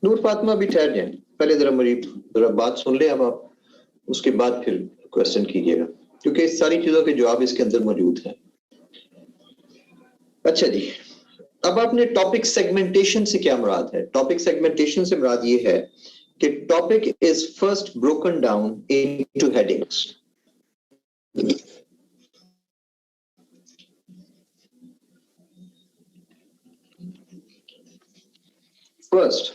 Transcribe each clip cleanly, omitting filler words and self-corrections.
नूर फातिमा भी ठहर जाए, पहले जरा बात सुन ले अब आप, उसके बाद फिर क्वेश्चन कीजिएगा, क्योंकि सारी चीजों के जवाब इसके अंदर मौजूद हैं। अच्छा जी, अब आपने टॉपिक सेगमेंटेशन से क्या मुराद है? टॉपिक सेगमेंटेशन से मुराद ये है कि topic is first broken down into headings. First,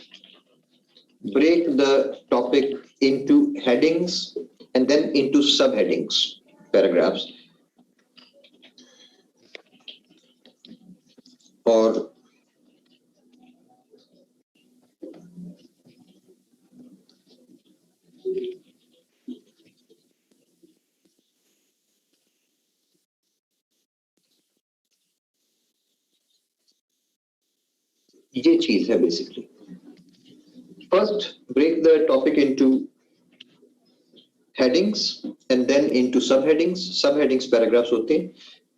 break the topic into headings and then into subheadings, paragraphs. और ये चीज है basically. First, break the topic into headings and then into subheadings. Subheadings paragraphs होते हैं।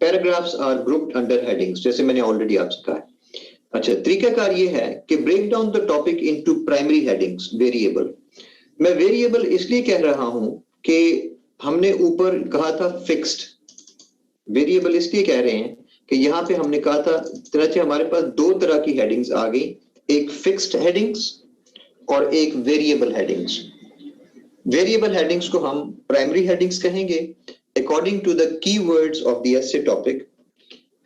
Paragraphs are grouped under headings, जैसे मैंने already आपसे कहा है। अच्छा, तरीकाकार ये है कि break down the topic into primary headings, variable। मैं वेरिएबल इसलिए कह रहा हूं कि हमने ऊपर कहा था फिक्स्ड, वेरिएबल इसलिए कह रहे हैं कि यहां पे हमने कहा था तरह हमारे पास दो तरह की हेडिंग्स आ गई, एक फिक्स्ड हेडिंग्स और एक वेरिएबल हेडिंग्स। वेरिएबल हेडिंग्स को हम प्राइमरी हेडिंग्स कहेंगे according to the keywords of the essay topic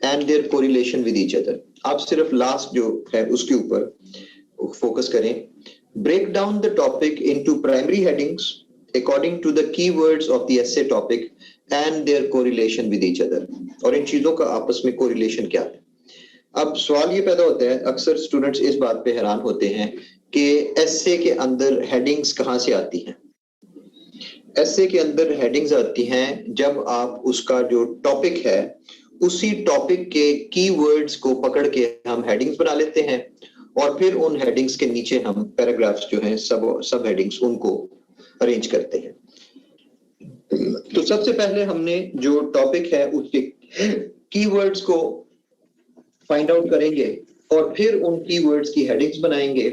and their correlation with each other. आप सिर्फ लास्ट जो है उसके ऊपर फोकस करें। Break down the topic into primary headings according to the keywords of the essay topic and their correlation with each other। और इन चीजों का आपस में कोरिलेशन क्या है? अब सवाल ये पैदा होता है, अक्सर स्टूडेंट्स इस बात पे हैरान होते हैं कि एसे के अंदर हेडिंग्स कहाँ से आती हैं। एसे के अंदर हेडिंग्स आती हैं जब आप उसका जो टॉपिक है उसी टॉपिक के कीवर्ड्स को पकड़ के हम हेडिंग्स बना लेते हैं और फिर उन हेडिंग्स के नीचे हम पैराग्राफ्स जो हैं सब हेडिंग्स उनको अरेंज करते हैं। तो सबसे पहले हमने जो टॉपिक है उसके कीवर्ड्स को फाइंड आउट करेंगे और फिर उन कीवर्ड्स की हेडिंग्स बनाएंगे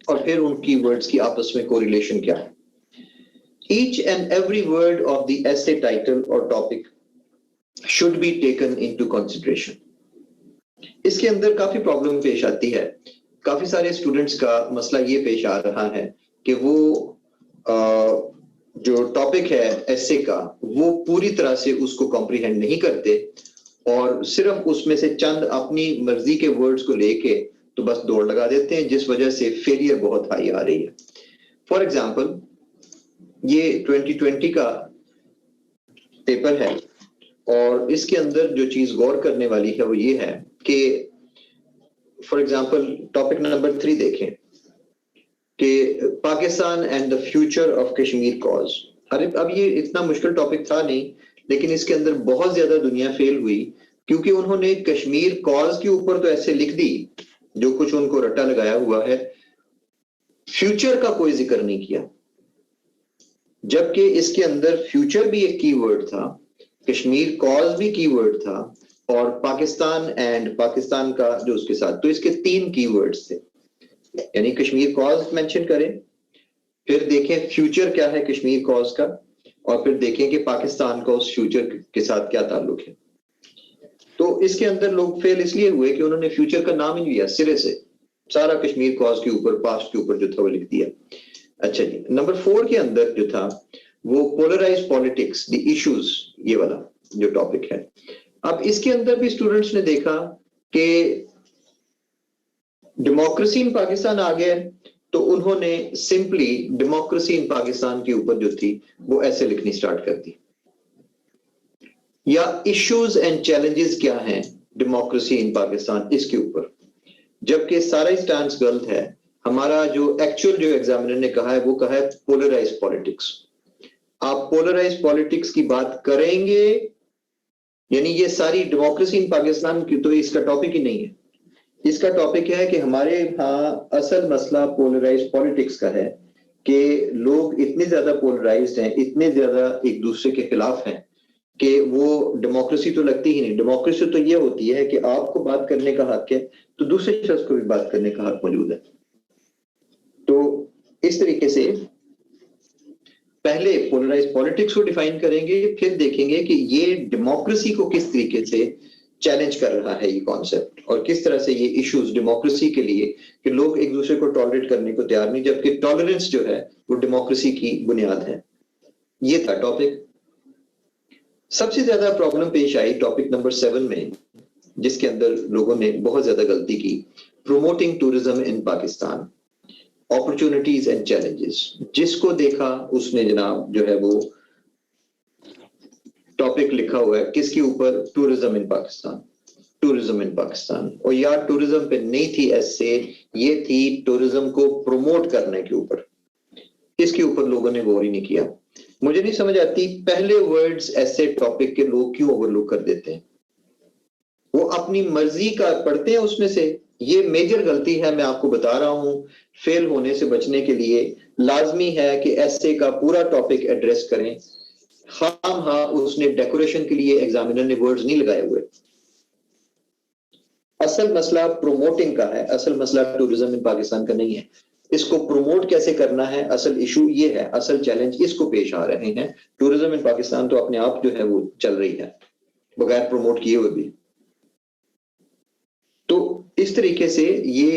और फिर उन कीवर्ड्स की आपस में कोरिलेशन क्या है। Each and every word of the essay title or topic should be taken into consideration। इसके अंदर काफी प्रॉब्लम पेश आती है। काफी सारे स्टूडेंट्स का मसला ये पेश आ रहा है कि वो जो टॉपिक है एसे का वो पूरी तरह से उसको कॉम्प्रिहेंड नहीं करते और सिर्फ उसमें से चंद अपनी मर्जी के वर्ड्स को लेके तो बस दौड़ लगा देते हैं, जिस वजह से फेलियर बहुत हाई आ रही है। फॉर एग्जाम्पल, ये 2020 का पेपर है और इसके अंदर जो चीज गौर करने वाली है वो ये है कि फॉर एग्जाम्पल टॉपिक नंबर 3 देखें कि Pakistan and the future of Kashmir cause. अरे अब ये इतना मुश्किल टॉपिक था नहीं, लेकिन इसके अंदर बहुत ज्यादा दुनिया फेल हुई क्योंकि उन्होंने कश्मीर कॉज के ऊपर तो ऐसे लिख दी जो कुछ उनको रट्टा लगाया हुआ है, फ्यूचर का कोई जिक्र नहीं किया, जबकि इसके अंदर फ्यूचर भी एक कीवर्ड था, कश्मीर कॉज भी कीवर्ड था और पाकिस्तान एंड पाकिस्तान का जो उसके साथ, तो इसके 3 कीवर्ड्स थे। यानी कश्मीर कॉज मेंशन करें, फिर देखें फ्यूचर क्या है कश्मीर कॉज का और फिर देखें कि पाकिस्तान का उस फ्यूचर के साथ क्या ताल्लुक है। तो इसके अंदर लोग फेल इसलिए हुए कि उन्होंने फ्यूचर का नाम ही लिया सिरे से, सारा कश्मीर कॉज के ऊपर पास्ट के ऊपर जो था वो लिख दिया। अच्छा जी, नंबर 4 के अंदर जो था वो पोलराइज पॉलिटिक्स द इश्यूज, ये वाला जो टॉपिक है। अब इसके अंदर भी स्टूडेंट्स ने देखा कि डेमोक्रेसी इन पाकिस्तान आ गया, तो उन्होंने सिंपली डेमोक्रेसी इन पाकिस्तान के ऊपर जो थी वो ऐसे लिखनी स्टार्ट कर दी, या इश्यूज एंड चैलेंजेस क्या हैं डेमोक्रेसी इन पाकिस्तान इसके ऊपर, जबकि सारा स्टैंड गलत है। हमारा जो एक्चुअल जो एग्जामिनर ने कहा है वो कहा है पोलराइज पॉलिटिक्स। आप पोलराइज पॉलिटिक्स की बात करेंगे यानी ये सारी डेमोक्रेसी इन पाकिस्तान की तो इसका टॉपिक ही नहीं है। इसका टॉपिक है कि हमारे यहाँ असल मसला पोलराइज पॉलिटिक्स का है कि लोग इतने ज्यादा पोलराइज्ड हैं, इतने ज्यादा एक दूसरे के खिलाफ हैं कि वो डेमोक्रेसी तो लगती ही नहीं। डेमोक्रेसी तो ये होती है कि आपको बात करने का हक है तो दूसरे शख्स को भी बात करने का हक मौजूद है। तो इस तरीके से पहले पोलराइज पॉलिटिक्स को डिफाइन करेंगे, फिर देखेंगे कि ये डेमोक्रेसी को किस तरीके से चैलेंज कर रहा है ये कॉन्सेप्ट, और किस तरह से ये इश्यूज डेमोक्रेसी के लिए कि लोग एक दूसरे को टॉलरेट करने को तैयार नहीं, जबकि टॉलरेंस जो है वो डेमोक्रेसी की बुनियाद है। ये था टॉपिक। सबसे ज्यादा प्रॉब्लम पेश आई टॉपिक नंबर 7 में, जिसके अंदर लोगों ने बहुत ज्यादा गलती की, promoting tourism in Pakistan, opportunities and challenges. जिसको देखा उसने जनाब जो है वो टॉपिक लिखा हुआ है किसके ऊपर, tourism in Pakistan, tourism in Pakistan. और यार टूरिज्म पे नहीं थी ऐसे, ये थी टूरिज्म को प्रमोट करने के ऊपर। इसके ऊपर लोगों ने गौर ही नहीं किया। मुझे नहीं समझ आती पहले वर्ड्स ऐसे टॉपिक के लोग क्यों ओवरलुक कर देते हैं, वो अपनी मर्जी का पढ़ते हैं उसमें से। ये मेजर गलती है, मैं आपको बता रहा हूं। फेल होने से बचने के लिए लाजमी है कि ऐसे का पूरा टॉपिक एड्रेस करें। हाँ उसने डेकोरेशन के लिए एग्जामिनर ने वर्ड्स नहीं लगाए हुए। असल मसला प्रोमोटिंग का है, असल मसला टूरिज्म इन पाकिस्तान का नहीं है। इसको प्रमोट कैसे करना है, असल इशू ये है, असल चैलेंज इसको पेश आ रहे हैं। टूरिज्म इन पाकिस्तान तो अपने आप जो है वो चल रही है बगैर प्रमोट किए हुए भी। तो इस तरीके से ये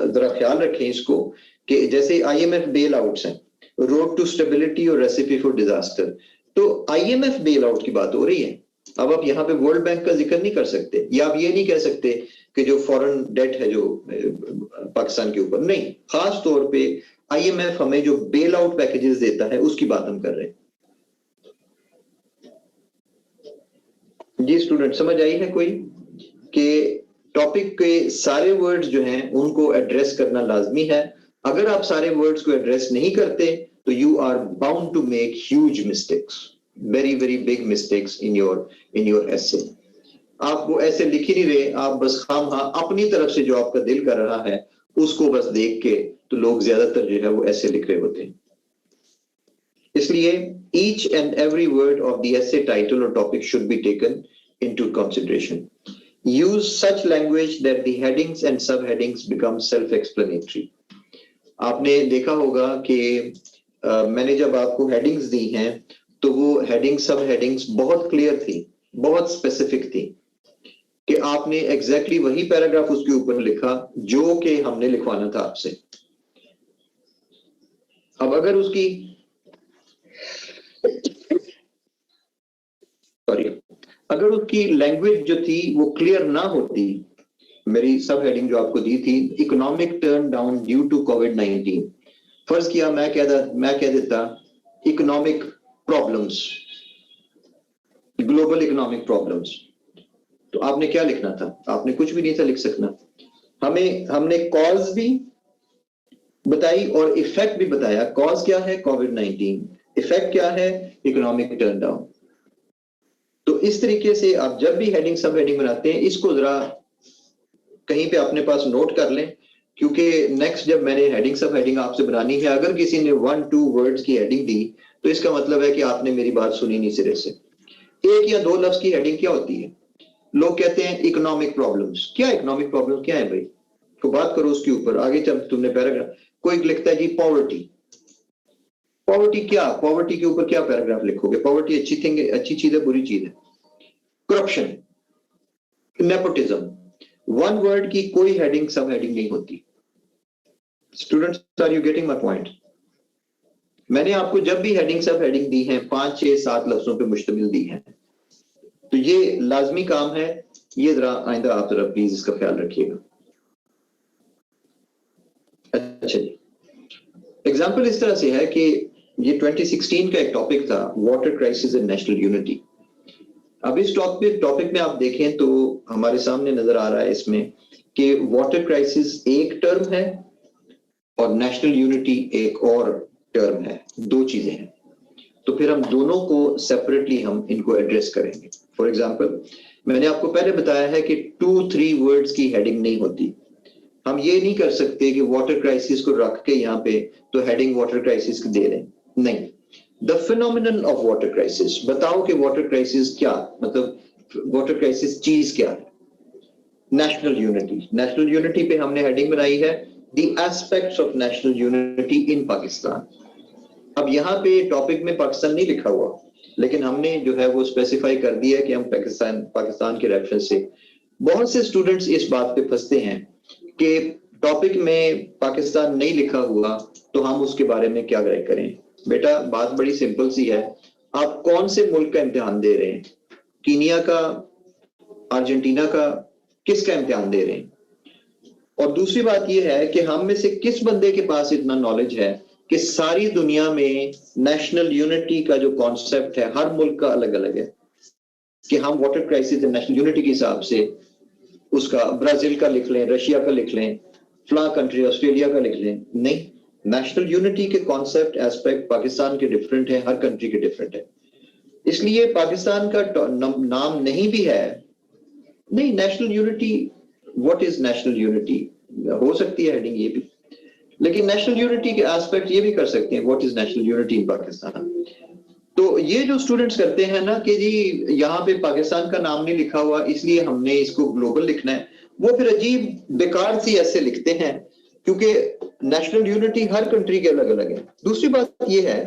जरा ख्याल रखें इसको कि जैसे IMF बेल आउट्स हैं, रोड टू स्टेबिलिटी और रेसिपी फॉर डिजास्टर, तो IMF बेल आउट की बात हो रही है। अब आप यहाँ पे वर्ल्ड बैंक का जिक्र नहीं कर सकते, या आप ये नहीं कह सकते कि जो फॉरेन डेट है जो पाकिस्तान के ऊपर, नहीं, खास तौर पे IMF हमें जो बेल आउट पैकेजेस देता है उसकी बात हम कर रहे हैं। जी स्टूडेंट समझ आई है कोई कि टॉपिक के सारे वर्ड्स जो हैं उनको एड्रेस करना लाजमी है। अगर आप सारे वर्ड्स को एड्रेस नहीं करते तो you are bound to make huge mistakes, very very big mistakes in your essay. आप वो ऐसे लिख ही नहीं रहे, आप बस खामखा अपनी तरफ से जो आपका दिल कर रहा है उसको बस देख के, तो लोग ज्यादातर जो है वो ऐसे लिख रहे होते हैं। इसलिए each and every word of the essay title or topic should be taken into consideration. Use such language that the headings and subheadings become self-explanatory. आपने देखा होगा कि मैंने जब आपको हेडिंग्स दी हैं तो वो हेडिंग सब हेडिंग्स बहुत क्लियर थी, बहुत स्पेसिफिक थी, कि आपने एग्जैक्टली वही पैराग्राफ उसके ऊपर लिखा जो कि हमने लिखवाना था आपसे। अब अगर उसकी अगर उसकी लैंग्वेज जो थी वो क्लियर ना होती, मेरी सब हेडिंग जो आपको दी थी, economic turn down due to कोविड-19, फर्ज किया मैं कह देता economic problems, global economic problems, तो आपने क्या लिखना था? आपने कुछ भी नहीं था लिख सकना। हमने कॉज भी बताई और इफेक्ट भी बताया। कॉज क्या है? कोविड-19। इफेक्ट क्या है? Economic turn down. तो इस तरीके से आप जब भी हेडिंग सब हेडिंग बनाते हैं, इसको जरा कहीं पे अपने पास नोट कर लें, क्योंकि नेक्स्ट जब मैंने हेडिंग सब हेडिंग आपसे बनानी है, अगर किसी ने 1-2 वर्ड्स की हेडिंग दी तो इसका मतलब है कि आपने मेरी बात सुनी नहीं सिरे से। 1 या 2 लफ्ज की हेडिंग क्या होती है? लोग कहते हैं इकोनॉमिक प्रॉब्लम्स। क्या इकोनॉमिक प्रॉब्लम क्या है भाई? तो बात करो उसके ऊपर। आगे जब तुमने पैराग्राफ, कोई लिखता है जी पॉवर्टी, पॉवर्टी क्या? पॉवर्टी के ऊपर क्या पैराग्राफ लिखोगे? पॉवर्टी अच्छी थिंग है, अच्छी चीज है, बुरी चीज है? करप्शन, नेपोटिज्म, 1 वर्ड की कोई हेडिंग सब हेडिंग नहीं होती। Students, are you getting my point? मैंने आपको जब भी हेडिंग सब हेडिंग दी है 5, 6, 7 लफ्जों पे मुश्तमिल दी है, तो ये लाजमी काम है। ये जरा आइंदा आप जरा प्लीज इसका ख्याल रखिएगा। अच्छा जी, एग्जाम्पल इस तरह से है कि ये 2016 का एक टॉपिक था, water crisis and national unity. अब इस टॉपिक में आप देखें तो हमारे सामने नजर आ रहा है इसमें कि वाटर क्राइसिस एक टर्म है और नेशनल यूनिटी एक और टर्म है, 2 चीजें हैं। तो फिर हम दोनों को सेपरेटली हम इनको एड्रेस करेंगे। फॉर एग्जांपल, मैंने आपको पहले बताया है कि 2-3 वर्ड्स की हेडिंग नहीं होती। हम ये नहीं कर सकते कि वाटर क्राइसिस को रख के यहाँ पे तो हेडिंग वाटर क्राइसिस की दे दें, नहीं। The phenomenon of water crisis, बताओ कि वाटर क्राइसिस क्या, मतलब वाटर क्राइसिस चीज क्या है? National unity. नेशनल यूनिटी पे हमने हेडिंग बनाई है the aspects of national unity in Pakistan. अब यहाँ पे टॉपिक में पाकिस्तान नहीं लिखा हुआ, लेकिन हमने जो है वो स्पेसिफाई कर दिया कि हम पाकिस्तान के रेफरेंस से। बहुत से स्टूडेंट्स इस बात पे फंसते हैं कि टॉपिक में पाकिस्तान नहीं लिखा हुआ तो हम उसके बारे में क्या राय करें। बेटा बात बड़ी सिंपल सी है, आप कौन से मुल्क का इम्तिहान दे रहे हैं? कीनिया का, अर्जेंटीना का, किसका इम्तिहान दे रहे हैं? और दूसरी बात यह है कि हम में से किस बंदे के पास इतना नॉलेज है कि सारी दुनिया में नेशनल यूनिटी का जो कॉन्सेप्ट है हर मुल्क का अलग अलग है, कि हम वाटर क्राइसिस नेशनल यूनिटी के हिसाब से उसका ब्राजील का लिख लें, रशिया का लिख लें, फला कंट्री ऑस्ट्रेलिया का लिख लें। नहीं, नेशनल यूनिटी के कॉन्सेप्ट एस्पेक्ट पाकिस्तान के डिफरेंट है, हर कंट्री के डिफरेंट है। इसलिए पाकिस्तान का नाम नहीं भी है, नहीं national unity, what is national unity हो सकती है हेडिंग ये भी, लेकिन नेशनल यूनिटी के एस्पेक्ट ये भी कर सकते हैं, what is national unity in Pakistan. तो ये जो स्टूडेंट्स करते हैं ना कि जी यहाँ पे पाकिस्तान का नाम नहीं लिखा हुआ इसलिए हमने इसको ग्लोबल लिखना है, वो फिर अजीब बेकार सी ऐसे लिखते हैं, क्योंकि नेशनल यूनिटी हर कंट्री के अलग अलग है। दूसरी बात ये है,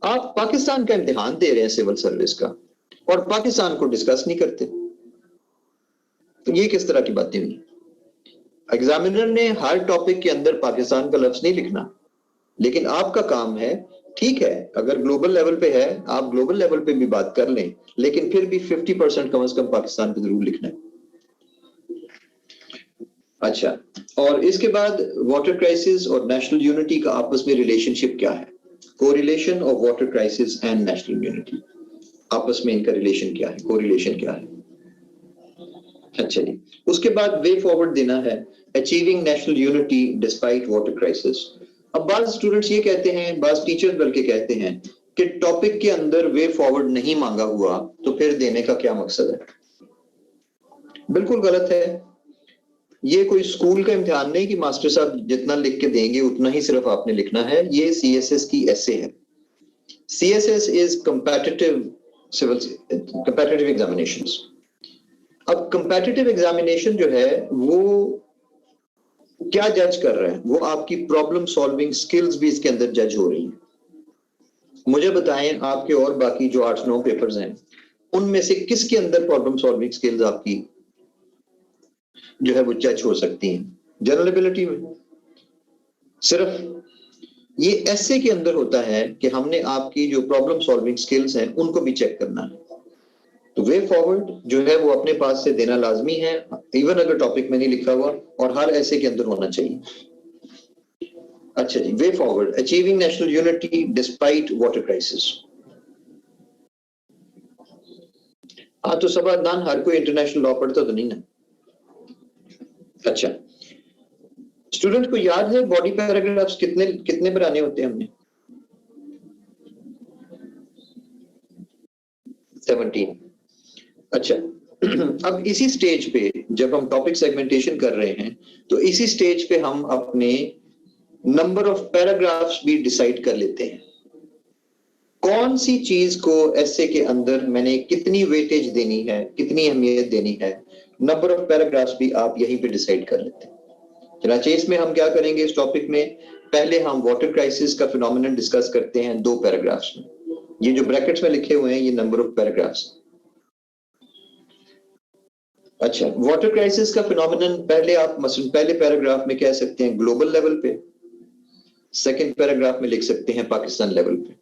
आप पाकिस्तान का इम्तिहान दे रहे हैं सिविल सर्विस का और पाकिस्तान को डिस्कस नहीं करते, तो ये किस तरह की बातें हुई? एग्जामिनर ने हर टॉपिक के अंदर पाकिस्तान का लफ्ज नहीं लिखना, लेकिन आपका काम है, ठीक है अगर ग्लोबल लेवल पे है आप ग्लोबल लेवल पे भी बात कर लें, लेकिन फिर भी 50% कम से कम पाकिस्तान को जरूर लिखना है। अच्छा, और इसके बाद वाटर क्राइसिस और नेशनल यूनिटी का आपस में रिलेशनशिप क्या है? Correlation of water crisis and national unity, आपस में इनका रिलेशन क्या है, कोरिलेशन क्या है? अच्छा जी, उसके बाद वे फॉरवर्ड देना है, achieving national unity despite water crisis. अब बाज स्टूडेंट्स ये कहते हैं, बाज टीचर्स बल्कि कहते हैं कि टॉपिक के अंदर वे फॉरवर्ड नहीं मांगा हुआ तो फिर देने का क्या मकसद है? बिल्कुल गलत है। ये कोई स्कूल का इम्तिहान नहीं कि मास्टर साहब जितना लिख के देंगे उतना ही सिर्फ आपने लिखना है। ये सीएसएस की ऐसे है। CSS is competitive civil competitive examinations. अब कंपेटिटिव एग्जामिनेशन जो है वो क्या जज कर रहे हैं? वो आपकी प्रॉब्लम सॉल्विंग स्किल्स भी इसके अंदर जज हो रही हैं। मुझे बताएं आपके और बाकी जो 8-9 पेपर्स हैं उनमें से किसके अंदर प्रॉब्लम सॉल्विंग स्किल्स आपकी जो है वो जज हो सकती हैं? जनरल एबिलिटी में सिर्फ ये ऐसे के अंदर होता है कि हमने आपकी जो प्रॉब्लम सॉल्विंग स्किल्स हैं उनको भी चेक करना है। तो वे फॉरवर्ड जो है वो अपने पास से देना लाजमी है, इवन अगर टॉपिक में नहीं लिखा हुआ, और हर ऐसे के अंदर होना चाहिए। अच्छा जी, way forward achieving national unity despite water crisis. हाँ, तो सबादान हर कोई इंटरनेशनल लॉ पढ़ता तो नहीं ना। अच्छा, स्टूडेंट को याद है बॉडी पैराग्राफ्स कितने कितने बनाने होते हैं हमने? 17। अच्छा, अब इसी स्टेज पे जब हम टॉपिक सेगमेंटेशन कर रहे हैं तो इसी स्टेज पे हम अपने नंबर ऑफ पैराग्राफ्स भी डिसाइड कर लेते हैं। कौन सी चीज को ऐसे के अंदर मैंने कितनी वेटेज देनी है, कितनी अहमियत देनी है, नंबर ऑफ पैराग्राफ्स भी आप यहीं पे डिसाइड कर लेते हैं। चनाचे इसमें हम क्या करेंगे इस टॉपिक में, पहले हम वाटर क्राइसिस का फिनोमेनन डिस्कस करते हैं 2 पैराग्राफ्स में। ये जो ब्रैकेट्स में लिखे हुए हैं ये नंबर ऑफ पैराग्राफ्स। अच्छा, वाटर क्राइसिस का फिनोमेनन पहले आप मसलन पहले पैराग्राफ में कह सकते हैं ग्लोबल लेवल पे, सेकंड पैराग्राफ में लिख सकते हैं पाकिस्तान लेवल पे।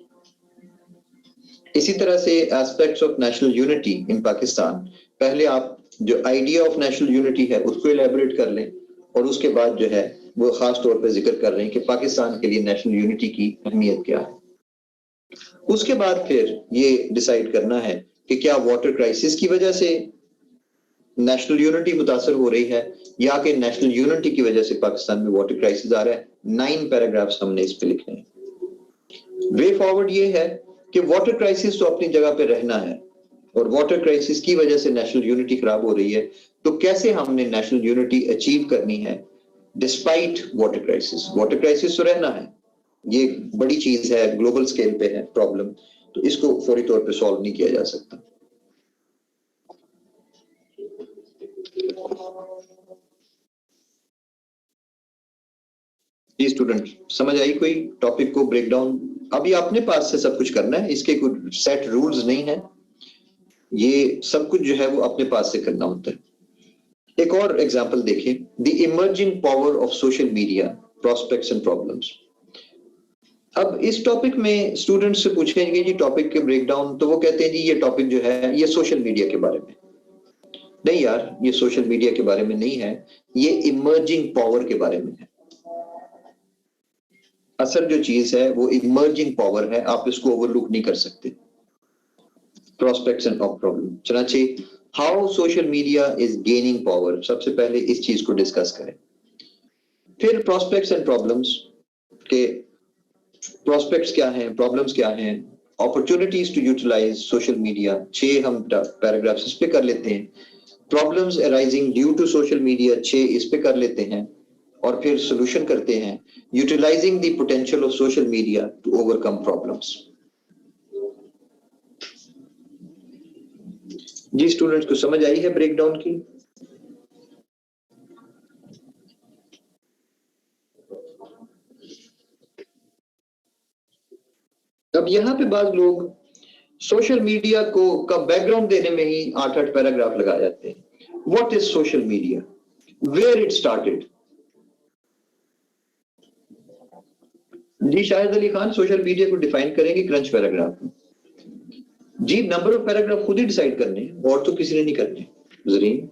इसी तरह से aspects of national unity in Pakistan, पहले आप जो आइडिया ऑफ नेशनल यूनिटी है उसको इलेबोरेट कर लें और उसके बाद जो है वो खास तौर पे जिक्र कर रहे हैं कि पाकिस्तान के लिए नेशनल यूनिटी की अहमियत क्या है। उसके बाद फिर ये डिसाइड करना है कि क्या वाटर क्राइसिस की वजह से नेशनल यूनिटी मुतासर हो रही है या कि नेशनल यूनिटी की वजह से पाकिस्तान में वाटर क्राइसिस आ रहा है। 9 पैराग्राफ्स हमने इस पे लिखने हैं। वे फॉरवर्ड ये है कि वाटर क्राइसिस तो अपनी जगह पे रहना है और वाटर क्राइसिस की वजह से नेशनल यूनिटी खराब हो रही है, तो कैसे हमने नेशनल यूनिटी अचीव करनी है despite water crisis. Water crisis तो रहना है, ये बड़ी चीज है, ग्लोबल स्केल पे है प्रॉब्लम, तो इसको फौरी तौर पे सॉल्व नहीं किया जा सकता। जी स्टूडेंट, समझ आई कोई टॉपिक को ब्रेक डाउन? अभी अपने पास से सब कुछ करना है, इसके कुछ सेट रूल्स नहीं है, ये सब कुछ जो है वो अपने पास से करना होता है। एक और एग्जांपल देखिए, the emerging power of social media, prospects and problems. अब इस टॉपिक में स्टूडेंट्स से पूछेंगे जी टॉपिक के ब्रेकडाउन, तो वो कहते हैं जी ये टॉपिक जो है ये सोशल मीडिया के बारे में। नहीं यार, ये सोशल मीडिया के बारे में नहीं है, ये इमर्जिंग पावर के बारे में है। असल जो चीज है वो इमर्जिंग पावर है, आप इसको ओवरलुक नहीं कर सकते। प्रोस्पेक्ट्स एंड प्रॉब्लम, चनाची how social media is gaining power, सबसे पहले इस चीज को डिस्कस करें। फिर प्रोस्पेक्ट्स एंड प्रॉब्लम्स के प्रोस्पेक्ट्स क्या हैं, प्रॉब्लम्स क्या हैं, opportunities to utilise social media, 6 हम पैराग्राफ्स इस पे कर लेते हैं। Problems arising due to social media, 6 इस पे कर लेते हैं। और फिर सोल्यूशन करते हैं, utilising the potential of social media to overcome problems. जी स्टूडेंट्स को समझ आई है ब्रेकडाउन की? अब यहां पे बाद लोग सोशल मीडिया को का बैकग्राउंड देने में ही 8-8 पैराग्राफ लगा जाते हैं। What is social media, where it started? जी शाहिद अली खान सोशल मीडिया को डिफाइन करेंगे क्रंच पैराग्राफ में। जी नंबर ऑफ पैराग्राफ खुद ही डिसाइड करने हैं, और तो किसी ने नहीं करने। जरीन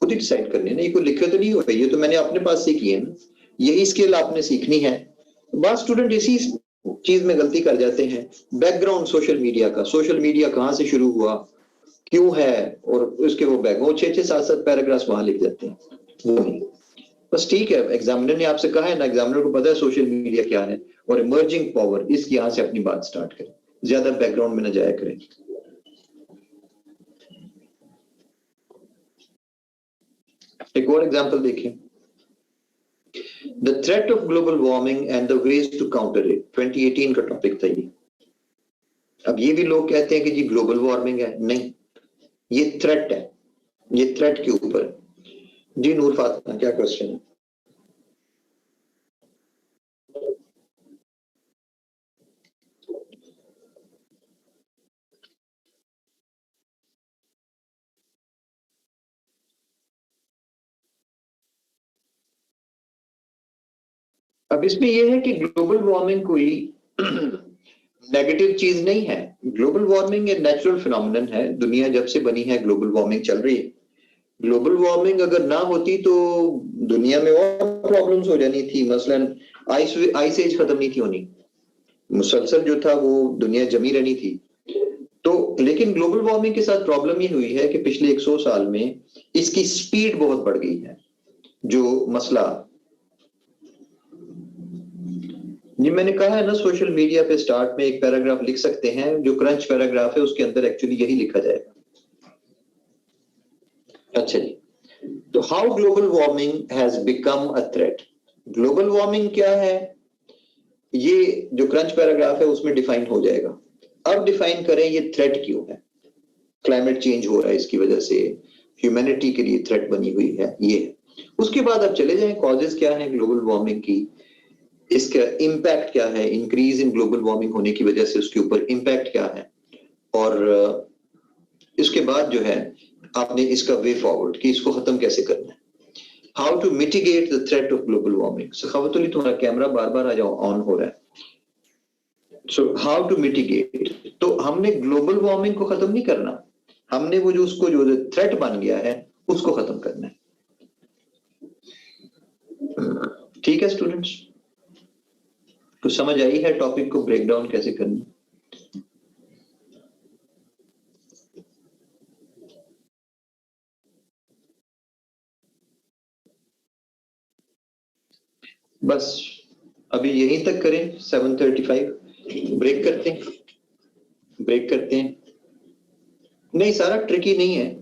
खुद ही डिसाइड करने हैं ना, ये कोई लिखे तो नहीं हुए, ये तो मैंने अपने पास से किए ना, यही स्किल आपने सीखनी है। बात स्टूडेंट इसी चीज में गलती कर जाते हैं, बैकग्राउंड सोशल मीडिया का, सोशल मीडिया कहां से शुरू हुआ, क्यों है, और उसके वो बैक वो 6-6 7-7 पैराग्राफ वहां लिख जाते हैं, वो नहीं। बस ठीक है, एग्जामिनर ने आपसे कहा है ना, एग्जामिनर को पता है सोशल मीडिया क्या है और इमर्जिंग पावर, इसकी यहां से अपनी बात स्टार्ट करें, ज्यादा बैकग्राउंड में न जाया करें। एक और एग्जांपल देखिए, the threat of global warming and the ways to counter it, 2018 का टॉपिक था ये। अब ये भी लोग कहते हैं कि जी ग्लोबल वार्मिंग है, नहीं, ये थ्रेट है, ये थ्रेट के ऊपर। जी नूर फातिमा, क्या क्वेश्चन है? अब इसमें यह है कि ग्लोबल वार्मिंग कोई नेगेटिव चीज नहीं है। ग्लोबल वार्मिंग एक नेचुरल फिनोमिनन है, दुनिया जब से बनी है ग्लोबल वार्मिंग चल रही है। ग्लोबल वार्मिंग अगर ना होती तो दुनिया में और प्रॉब्लम्स हो जानी थी, मसलन आइस एज खत्म नहीं थी होनी, मुसलसल जो था वो दुनिया जमी रहनी थी। तो लेकिन ग्लोबल वार्मिंग के साथ प्रॉब्लम ये हुई है कि पिछले 100 साल में इसकी स्पीड बहुत बढ़ गई है। जो मसला जी मैंने कहा है ना, सोशल मीडिया पे स्टार्ट में एक पैराग्राफ लिख सकते हैं, जो क्रंच पैराग्राफ है उसके अंदर एक्चुअली यही लिखा जाएगा। अच्छा जी, तो how global warming has become a threat, global warming क्या है, ये जो क्रंच पैराग्राफ है उसमें डिफाइन हो जाएगा। अब डिफाइन करें ये थ्रेट क्यों है, क्लाइमेट चेंज हो रहा है, इसकी वजह से ह्यूमैनिटी के लिए थ्रेट बनी हुई है ये। उसके बाद अब चले जाएं, कॉजेज क्या है ग्लोबल वार्मिंग की, इसका इम्पैक्ट क्या है, इंक्रीज इन ग्लोबल वार्मिंग होने की वजह से उसके ऊपर इम्पैक्ट क्या है, और इसके बाद जो है आपने इसका वे फॉरवर्ड कि इसको खत्म कैसे करना है। How to mitigate the threat of global warming. Sakhawat Ali तुम्हारा कैमरा बार बार आ जाओ ऑन हो रहा है। सो हाउ टू मिटिगेट, तो हमने ग्लोबल वार्मिंग को खत्म नहीं करना, हमने वो जो उसको जो थ्रेट बन गया है उसको खत्म करना है। ठीक है स्टूडेंट्स, तो समझ आई है टॉपिक को ब्रेक डाउन कैसे करना। बस अभी यहीं तक करें, 7:35 ब्रेक करते हैं, ब्रेक करते हैं। नहीं सारा ट्रिकी नहीं है,